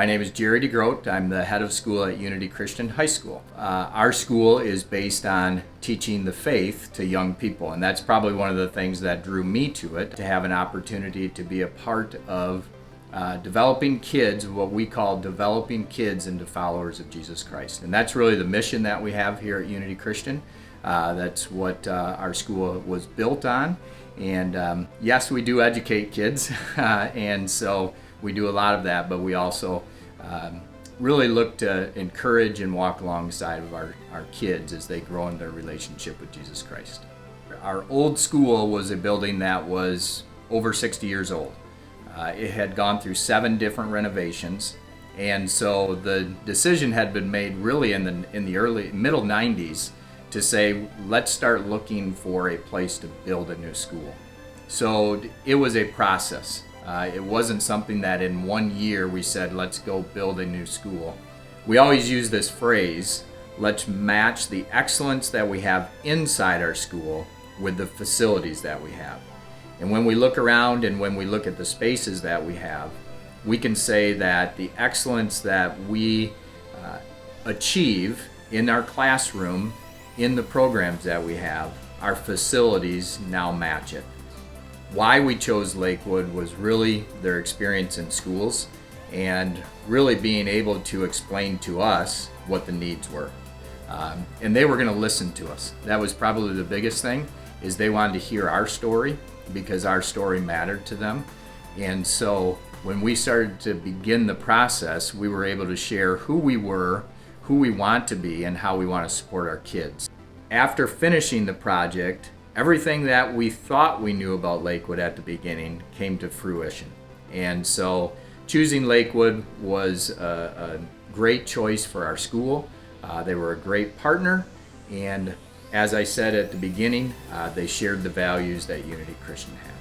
My name is Jerry DeGroat. I'm the head of school at Unity Christian High School. Our school is based on teaching the faith to young people, and that's probably one of the things that drew me to it, to have an opportunity to be a part of developing kids, what we call developing kids into followers of Jesus Christ. And that's really the mission that we have here at Unity Christian. That's what our school was built on. And yes, we do educate kids, and so we do a lot of that, but we also really look to encourage and walk alongside of our kids as they grow in their relationship with Jesus Christ. Our old school was a building that was over 60 years old. It had gone through 7 different renovations, and so the decision had been made really in the middle 90s to say, let's start looking for a place to build a new school. So it was a process. It wasn't something that in 1 year we said, let's go build a new school. We always use this phrase, let's match the excellence that we have inside our school with the facilities that we have. And when we look around and when we look at the spaces that we have, we can say that the excellence that we achieve in our classroom, in the programs that we have, our facilities now match it. Why we chose Lakewood was really their experience in schools and really being able to explain to us what the needs were. And they were going to listen to us. That was probably the biggest thing, is they wanted to hear our story because our story mattered to them. And so when we started to begin the process, we were able to share who we were, who we want to be, and how we want to support our kids. After finishing the project, everything that we thought we knew about Lakewood at the beginning came to fruition. And so choosing Lakewood was a great choice for our school. They were a great partner, and as I said at the beginning, they shared the values that Unity Christian had.